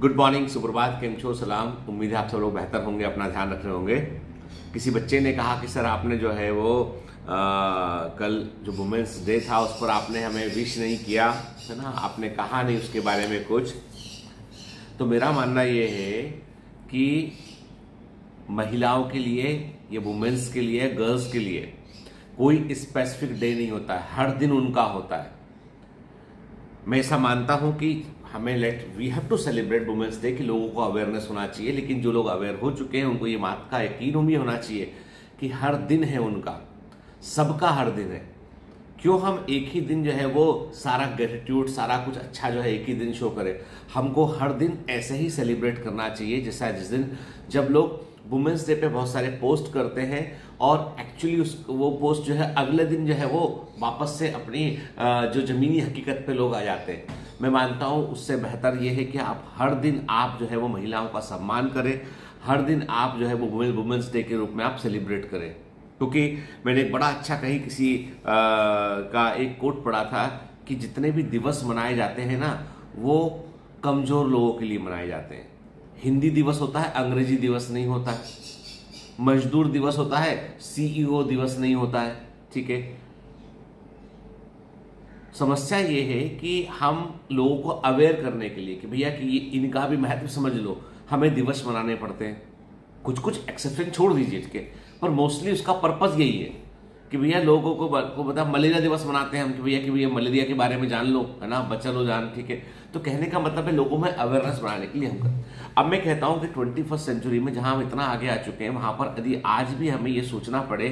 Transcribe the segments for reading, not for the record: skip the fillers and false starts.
Good morning, सुप्रभात, केम छो, सलाम। उम्मीद है आप सब लोग बेहतर होंगे, अपना ध्यान रख रहे होंगे। किसी बच्चे ने कहा कि सर आपने जो है वो कल जो वुमेन्स डे था उस पर आपने हमें विश नहीं किया, है ना, आपने कहा नहीं उसके बारे में कुछ। तो मेरा मानना ये है कि महिलाओं के लिए या वुमेन्स के लिए, गर्ल्स के लिए कोई स्पेसिफिक डे नहीं होता है, हर दिन उनका होता है। मैं ऐसा मानता हूं कि हमें we have to celebrate women's day, कि लोगों को अवेयरनेस होना चाहिए। लेकिन जो लोग अवेयर हो चुके हैं उनको ये बात का यकीन भी होना चाहिए कि हर दिन है उनका, सबका हर दिन है। क्यों हम एक ही दिन जो है वो सारा ग्रेटिट्यूड, सारा कुछ अच्छा जो है एक ही दिन शो करें। हमको हर दिन ऐसे ही सेलिब्रेट करना चाहिए जैसा जिस दिन जब लोग वुमेन्स डे पे बहुत सारे पोस्ट करते हैं और एक्चुअली वो पोस्ट जो है अगले दिन जो है वो वापस से अपनी जो जमीनी हकीकत पे लोग आ जाते हैं। मैं मानता हूं उससे बेहतर ये है कि आप हर दिन आप जो है वो महिलाओं का सम्मान करें, हर दिन आप जो है वो वुमेन्स डे के रूप में आप सेलिब्रेट करें। क्योंकि मैंने बड़ा अच्छा कहीं किसी का एक कोट पढ़ा था कि जितने भी दिवस मनाए जाते हैं ना वो कमजोर लोगों के लिए मनाए जाते हैं। हिंदी दिवस होता है, अंग्रेजी दिवस नहीं होता है। मजदूर दिवस होता है, सीईओ दिवस नहीं होता है। ठीक है, समस्या ये है कि हम लोगों को अवेयर करने के लिए कि भैया कि ये इनका भी महत्व समझ लो, हमें दिवस मनाने पड़ते हैं। कुछ कुछ एक्सेप्शन छोड़ दीजिए इसके, पर मोस्टली उसका पर्पस यही है कि भैया लोगों को बता, मलेरिया दिवस मनाते हैं हम कि भैया मलेरिया के बारे में जान लो, है ना, बचा लो जान। ठीक है, तो कहने का मतलब है लोगों में अवेयरनेस बढ़ाने के लिए हम करते। अब मैं कहता हूं कि 21st सेंचुरी में जहां हम इतना आगे आ चुके हैं, वहां पर यदि आज भी हमें ये सोचना पड़े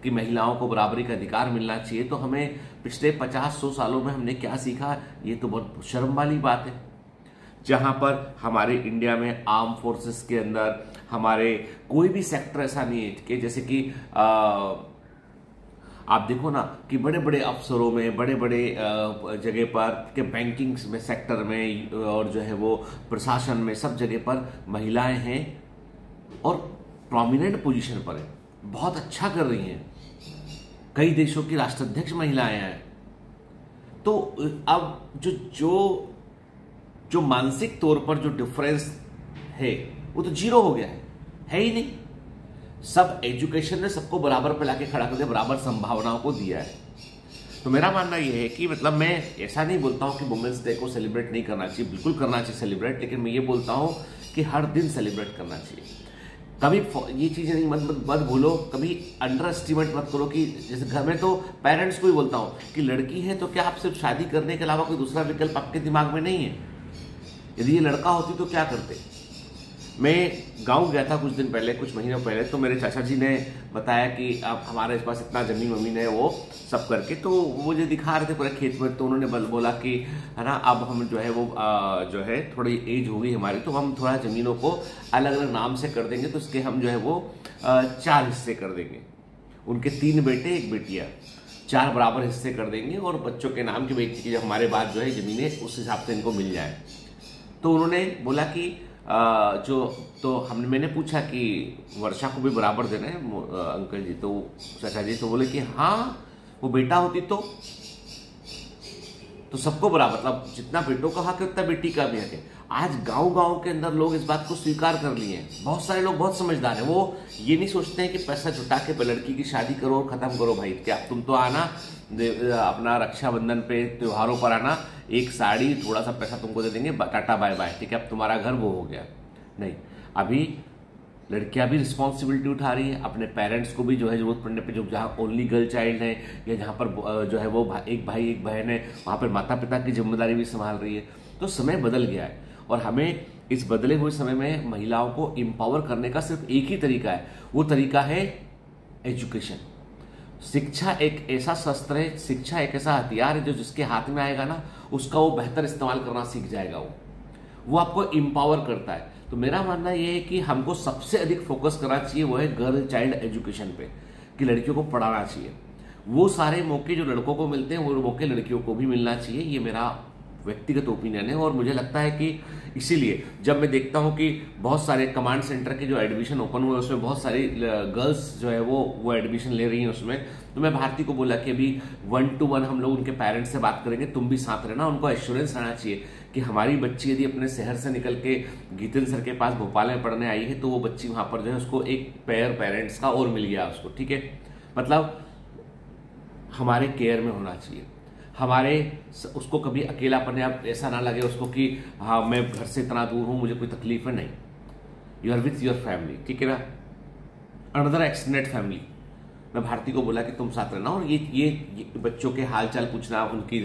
कि महिलाओं को बराबरी का अधिकार मिलना चाहिए, तो हमें पिछले 50-100 सालों में हमने क्या सीखा, ये तो बहुत शर्म वाली बात है। जहां पर हमारे इंडिया में आर्म फोर्सेस के अंदर हमारे कोई भी सेक्टर ऐसा नहीं है कि जैसे कि आप देखो ना कि बड़े बड़े अफसरों में, बड़े बड़े जगह पर के बैंकिंग में सेक्टर में और जो है वो प्रशासन में, सब जगह पर महिलाएं हैं और प्रोमिनेंट पोजीशन पर है, बहुत अच्छा कर रही हैं। कई देशों की राष्ट्राध्यक्ष महिलाएं हैं। तो अब जो मानसिक तौर पर जो डिफरेंस है वो तो जीरो हो गया है ही नहीं। सब एजुकेशन ने सबको बराबर पे लाके खड़ा कर दिया, बराबर संभावनाओं को दिया है। तो मेरा मानना यह है कि मतलब मैं ऐसा नहीं बोलता हूं कि वुमेन्स डे को सेलिब्रेट नहीं करना चाहिए, बिल्कुल करना चाहिए सेलिब्रेट, लेकिन मैं ये बोलता हूं कि हर दिन सेलिब्रेट करना चाहिए। कभी ये चीजें नहीं मत भूलो, कभी अंडर एस्टिमेट मत करो कि जैसे घर में तो पेरेंट्स को ही बोलता हूं कि लड़की है तो क्या आप सिर्फ शादी करने के अलावा कोई दूसरा विकल्प आपके दिमाग में नहीं है। यदि ये लड़का होती तो क्या करते। मैं गांव गया था कुछ दिन पहले, कुछ महीनों पहले, तो मेरे चाचा जी ने बताया कि अब हमारे पास इतना जमीन वमीन है वो सब करके, तो वो मुझे दिखा रहे थे पूरे खेत में। तो उन्होंने बोला कि है ना, अब हम जो है वो जो है थोड़ी एज हो गई हमारी, तो हम थोड़ा जमीनों को अलग अलग नाम से कर देंगे। तो इसके हम जो है वो 4 हिस्से कर देंगे। उनके 3 बेटे 1 बेटियां, 4 बराबर हिस्से कर देंगे और बच्चों के नाम की बेटी की हमारे बाद जो है जमीनें उस हिसाब से इनको मिल जाए। तो उन्होंने बोला कि मैंने पूछा कि वर्षा को भी बराबर देना है अंकल जी, तो चाचा जी तो बोले कि हाँ, वो बेटा होती तो सबको बराबर, मतलब जितना बेटों का हक है उतना बेटी का भी हक है। आज गांव के अंदर लोग इस बात को स्वीकार कर लिए हैं। बहुत सारे लोग बहुत समझदार हैं, वो ये नहीं सोचते हैं कि पैसा जुटा के लड़की की शादी करो और खत्म करो। भाई क्या तुम तो आना अपना रक्षाबंधन पे, त्योहारों पर आना, एक साड़ी, थोड़ा सा पैसा तुमको दे देंगे, टाटा बाय बाय, ठीक है, अब तुम्हारा घर वो हो गया। नहीं, अभी लड़कियां भी रिस्पॉन्सिबिलिटी उठा रही है। अपने पेरेंट्स को भी जो है जरूरत पड़ने पे, जो जहाँ ओनली गर्ल चाइल्ड है या जहाँ पर जो है वो एक भाई एक बहन है, वहाँ पर माता पिता की जिम्मेदारी भी संभाल रही है। तो समय बदल गया है और हमें इस बदले हुए समय में महिलाओं को एम्पावर करने का सिर्फ एक ही तरीका है, वो तरीका है एजुकेशन। शिक्षा एक ऐसा शस्त्र है, शिक्षा एक ऐसा हथियार है जो जिसके हाथ में आएगा ना, उसका वो बेहतर इस्तेमाल करना सीख जाएगा। वो आपको एम्पावर करता है। तो मेरा मानना यह है कि हमको सबसे अधिक फोकस करना चाहिए वो है गर्ल चाइल्ड एजुकेशन पे, कि लड़कियों को पढ़ाना चाहिए। वो सारे मौके जो लड़कों को मिलते हैं वो मौके लड़कियों को भी मिलना चाहिए। ये मेरा व्यक्तिगत ओपिनियन है और मुझे लगता है कि इसीलिए जब मैं देखता हूं कि बहुत सारे कमांड सेंटर के जो एडमिशन ओपन हुए उसमें बहुत सारी गर्ल्स जो है वो एडमिशन ले रही हैं उसमें, तो मैं भारती को बोला कि अभी 1-to-1 हम लोग उनके पेरेंट्स से बात करेंगे, तुम भी साथ रहना। उनको एश्योरेंस रहना चाहिए कि हमारी बच्ची यदि अपने शहर से निकल के गीतन सर के पास भोपाल में पढ़ने आई है तो वो बच्ची वहां पर जो है उसको एक पेयर पेरेंट्स का और मिल गया उसको, ठीक है। मतलब हमारे केयर में होना चाहिए, हमारे उसको कभी अकेलापन या ऐसा ना लगे उसको कि हाँ मैं घर से इतना दूर हूं मुझे कोई तकलीफ है, नहीं, you are with your family, ठीक है ना, अनदर एक्सटेंडेड फैमिली। मैं भारती को बोला कि तुम साथ रहना और ये बच्चों के हाल चाल पूछना, उनकी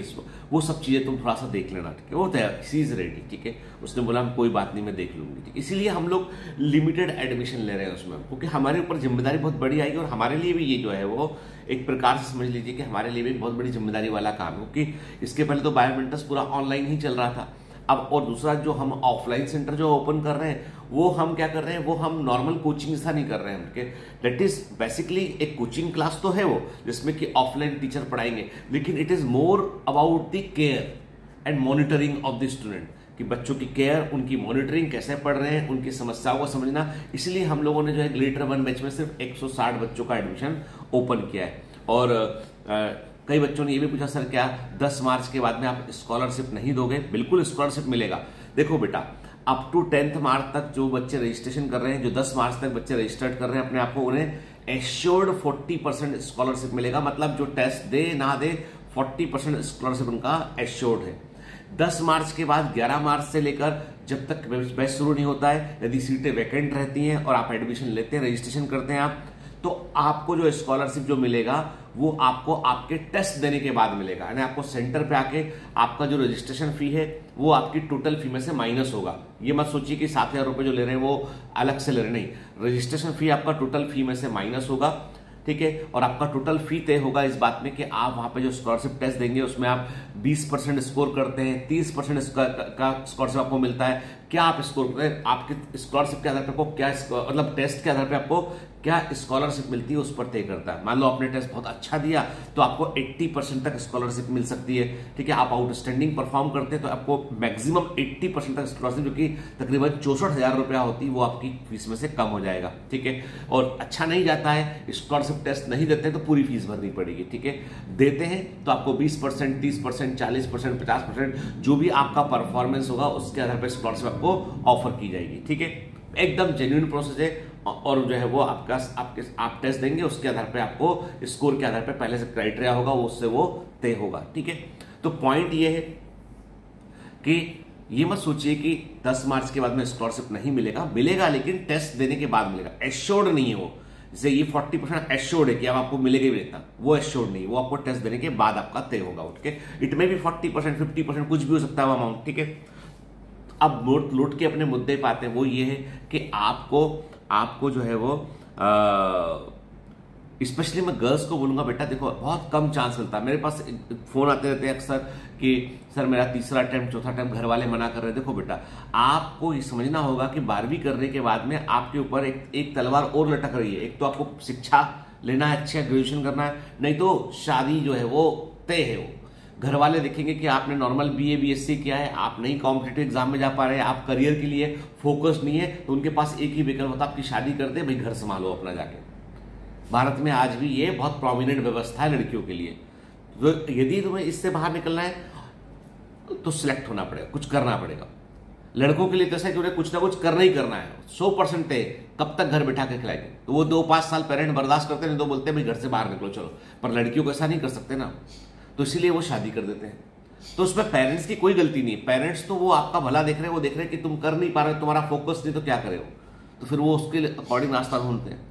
वो सब चीजें तुम थोड़ा सा देख लेना, ठीक है। वो सी इज रेडी, ठीक है। उसने बोला कोई बात नहीं मैं देख लूंगी, ठीक है। इसीलिए हम लोग लिमिटेड एडमिशन ले रहे हैं उसमें, क्योंकि हमारे ऊपर जिम्मेदारी बहुत बड़ी आएगी और हमारे लिए भी ये जो है वो एक प्रकार से समझ लीजिए कि हमारे लिए भी बहुत बड़ी जिम्मेदारी वाला काम है, क्योंकि इसके पहले तो बायोमेंटस पूरा ऑनलाइन ही चल रहा था। अब और दूसरा जो हम ऑफलाइन सेंटर जो ओपन कर रहे हैं वो हम क्या कर रहे हैं, वो हम नॉर्मल कोचिंग सा नहीं कर रहे हैं, ठीक है। दैट इज बेसिकली एक कोचिंग क्लास तो है वो, जिसमें कि ऑफलाइन टीचर पढ़ाएंगे, लेकिन it is more about the care and monitoring of the student, कि बच्चों की केयर, उनकी मॉनिटरिंग, कैसे पढ़ रहे हैं, उनकी समस्याओं को समझना। इसलिए हम लोगों ने जो है ग्लिटर 1 बैच में सिर्फ 160 बच्चों का एडमिशन ओपन किया है। और कई बच्चों ने ये भी पूछा सर क्या 10 मार्च के बाद में आप स्कॉलरशिप नहीं दोगे? बिल्कुल स्कॉलरशिप मिलेगा। देखो बेटा, अप टू 10th मार्च तक जो बच्चे रजिस्ट्रेशन कर रहे हैं, जो 10 मार्च तक बच्चे रजिस्टर्ड कर रहे हैं अपने आप को, उन्हें एश्योर्ड 40% स्कॉलरशिप मिलेगा। मतलब जो टेस्ट दे ना दे 40% स्कॉलरशिप उनका एश्योर्ड है। 10 मार्च के बाद 11 मार्च से लेकर जब तक बैच शुरू नहीं होता है, यदि सीटें वैकेंट रहती हैं और आप एडमिशन लेते हैं, रजिस्ट्रेशन करते हैं आप, तो आपको जो स्कॉलरशिप जो मिलेगा वो आपको आपके टेस्ट देने के बाद मिलेगा। यानी आपको सेंटर पे आके आपका जो रजिस्ट्रेशन फी है वो आपकी टोटल फी में से माइनस होगा। ये मत सोचिए कि 7,000 रुपए जो ले रहे हैं वो अलग से ले रहे हैं, नहीं, रजिस्ट्रेशन फी आपका टोटल फी में से माइनस होगा, ठीक है। और आपका टोटल फी तय होगा इस बात में कि आप वहां पे जो स्कॉलरशिप टेस्ट देंगे उसमें आप 20% स्कोर करते हैं, 30% का स्कॉलरशिप आपको मिलता है। क्या आप स्कोर करते हैं, आपके स्कॉलरशिप के आधार पर आपको क्या मतलब टेस्ट के आधार पर आपको क्या स्कॉलरशिप मिलती है उस पर तय करता है। मान लो आपने टेस्ट बहुत अच्छा दिया तो आपको 80% तक स्कॉलरशिप मिल सकती है, ठीक है। आप आउटस्टैंडिंग परफॉर्म करते हैं तो आपको मैक्सिमम 80% तक स्कॉलरशिप, जो कि तकरीबन 64,000 रुपया होती है, वो आपकी फीस में से कम हो जाएगा, ठीक है। और अच्छा नहीं जाता है, स्कॉलरशिप टेस्ट नहीं देते हैं तो पूरी फीस भरनी पड़ेगी, ठीक है। देते हैं तो आपको 20%, 30%, 40%, 50% जो भी आपका परफॉर्मेंस होगा उसके आधार पर स्कॉलरशिप आपको ऑफर की जाएगी, ठीक है। एकदम जेन्युइन प्रोसेस है। और जो है वो आप टेस्ट देंगे, उसके आधार पे आपको स्कोर के आधार पे पहले से क्राइटेरिया होगा, वो उससे वो तय होगा, ठीक है। तो पॉइंट ये है कि ये मत सोचिए कि 10 मार्च के बाद में स्कॉलरशिप नहीं मिलेगा, मिलेगा लेकिन टेस्ट देने के बाद मिलेगा। एश्योर्ड नहीं है वो, जैसे ये 40% एश्योर्ड है कि अब आपको मिलेगा ही मिलेगा, वो एश्योर्ड नहीं, वो आपको टेस्ट देने के बाद आपका तय होगा, ठीक है। इट में भी 40%, 50% कुछ भी हो सकता है वो अमाउंट, ठीक है। अब लौट के अपने मुद्दे पे आते हैं, वो ये है कि आपको जो है वो स्पेशली मैं गर्ल्स को बोलूंगा, बेटा देखो बहुत कम चांस मिलता है। मेरे पास फोन आते रहते हैं अक्सर कि सर मेरा तीसरा अटेम्प्ट, चौथा अटेम्प्ट, घर वाले मना कर रहे हैं। देखो बेटा, आपको ये समझना होगा कि 12वीं करने के बाद में आपके ऊपर एक तलवार और लटक रही है। एक तो आपको शिक्षा लेना है, अच्छा ग्रेजुएशन करना है, नहीं तो शादी जो है वो तय है। वो घर वाले देखेंगे कि आपने नॉर्मल बीए बीएससी किया है, आप नहीं कॉम्पिटिटिव एग्जाम में जा पा रहे हैं, आप करियर के लिए फोकस नहीं है, तो उनके पास एक ही विकल्प होता है आपकी शादी कर दे, भाई घर संभालो अपना जाके। भारत में आज भी ये बहुत प्रोमिनेंट व्यवस्था है लड़कियों के लिए। तो यदि तुम्हें इससे बाहर निकलना है तो सिलेक्ट होना पड़ेगा, कुछ करना पड़ेगा। लड़कों के लिए तो ऐसा कि उन्हें कुछ ना कुछ करना ही करना है, 100% तय। कब तक घर बैठा के खिलाएंगे? तो वो 2-5 साल पेरेंट बर्दाश्त करते हैं, नहीं तो बोलते हैं भाई घर से बाहर निकलो चलो। पर लड़कियों को ऐसा नहीं कर सकते ना, तो इसीलिए वो शादी कर देते हैं। तो उसमें पेरेंट्स की कोई गलती नहीं है। पेरेंट्स तो वो आपका भला देख रहे हैं, वो देख रहे हैं कि तुम कर नहीं पा रहे, तुम्हारा फोकस नहीं, तो क्या करे वो, तो फिर वो उसके अकॉर्डिंग रास्ता ढूंढते हैं।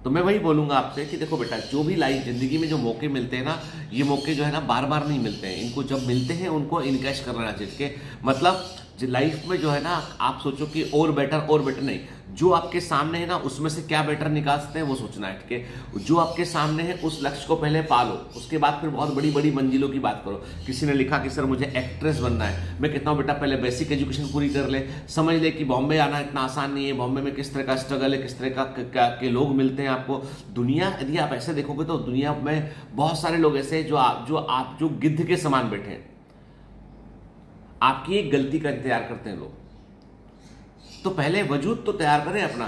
तो मैं वही बोलूंगा आपसे कि देखो बेटा, जो भी लाइफ जिंदगी में जो मौके मिलते हैं ना, ये मौके जो है ना बार बार नहीं मिलते हैं। इनको जब मिलते हैं उनको इनकैश करना चाहिए। मतलब लाइफ में जो है ना, आप सोचो कि और बेटर नहीं, जो आपके सामने है ना उसमें से क्या बेटर निकाल सकते हैं वो सोचना है, ठीक है। जो आपके सामने है उस लक्ष्य को पहले पालो, उसके बाद फिर बहुत बड़ी बड़ी मंजिलों की बात करो। किसी ने लिखा कि सर मुझे एक्ट्रेस बनना है, मैं कहता हूँ बेटा पहले बेसिक एजुकेशन पूरी कर ले, समझ ले कि बॉम्बे आना इतना आसान नहीं है, बॉम्बे में किस तरह का स्ट्रगल है, किस तरह के लोग मिलते हैं आपको। दुनिया यदि आप ऐसे देखोगे तो दुनिया में बहुत सारे लोग ऐसे हैं जो गिद्ध के समान बैठे हैं। आपकी एक गलती का इंतजार करते हैं लोग, तो पहले वजूद तो तैयार करें अपना।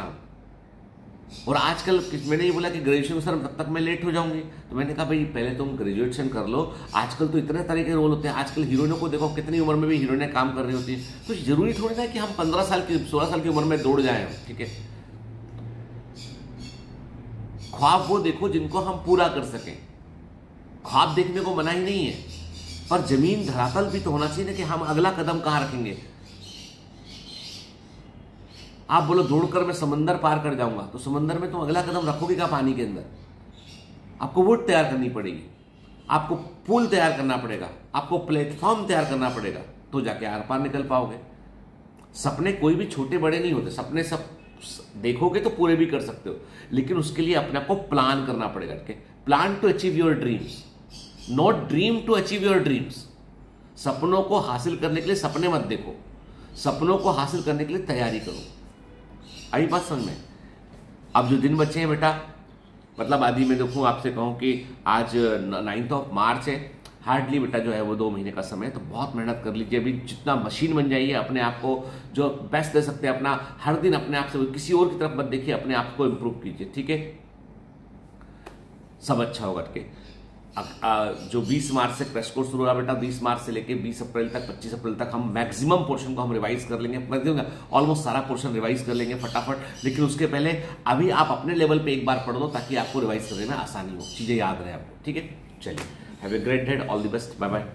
और आजकल मैंने ये बोला कि ग्रेजुएशन सर तब तक मैं लेट हो जाऊंगी, तो मैंने कहा भाई पहले तुम ग्रेजुएशन कर लो। आजकल तो इतने तरह के रोल होते हैं, आजकल हीरोइनों को देखो कितनी उम्र में भी हीरोइनें काम कर रही होती है। तो जरूरी थोड़ी ना कि हम 15 साल की 16 साल की उम्र में दौड़ जाएं, ठीक है। ख्वाब वो देखो जिनको हम पूरा कर सकें। ख्वाब देखने को मना ही नहीं है, पर जमीन धरातल भी तो होना चाहिए ना कि हम अगला कदम कहां रखेंगे। आप बोलो दौड़कर मैं समंदर पार कर जाऊंगा, तो समंदर में तुम अगला कदम रखोगे क्या? पानी के अंदर आपको वोट तैयार करनी पड़ेगी, आपको पुल तैयार करना पड़ेगा, आपको प्लेटफॉर्म तैयार करना पड़ेगा, तो जाके आर पार निकल पाओगे। सपने कोई भी छोटे बड़े नहीं होते, सपने सब देखोगे तो पूरे भी कर सकते हो, लेकिन उसके लिए अपने आप को प्लान करना पड़ेगा। Plan to achieve your dreams, not dream to achieve your dreams. सपनों को हासिल करने के लिए सपने मत देखो, सपनों को हासिल करने के लिए तैयारी करो। आई बात समझ में? अब जो दिन बचे हैं बेटा, मतलब आदि मैं देखूं आपसे कहूं कि आज 9 मार्च है, हार्डली बेटा जो है वो 2 महीने का समय, तो बहुत मेहनत कर लीजिए। अभी जितना मशीन बन जाइए, अपने आप को जो बेस्ट दे सकते हैं अपना, हर दिन अपने आप से, किसी और की तरफ मत देखिए, अपने आप को इंप्रूव कीजिए, ठीक है। सब अच्छा होगा के। जो 20 मार्च से क्रैश कोर्स शुरू हुआ बेटा, 20 मार्च से लेके 20 अप्रैल तक, 25 अप्रैल तक हम मैक्सिमम पोर्शन को हम रिवाइज कर लेंगे, ऑलमोस्ट सारा पोर्शन रिवाइज कर लेंगे फटाफट। लेकिन उसके पहले अभी आप अपने लेवल पे एक बार पढ़ लो, ताकि आपको रिवाइज करने में आसानी हो, चीजें याद रहे आपको, ठीक है। चलिए, have a great day, all the best, bye bye.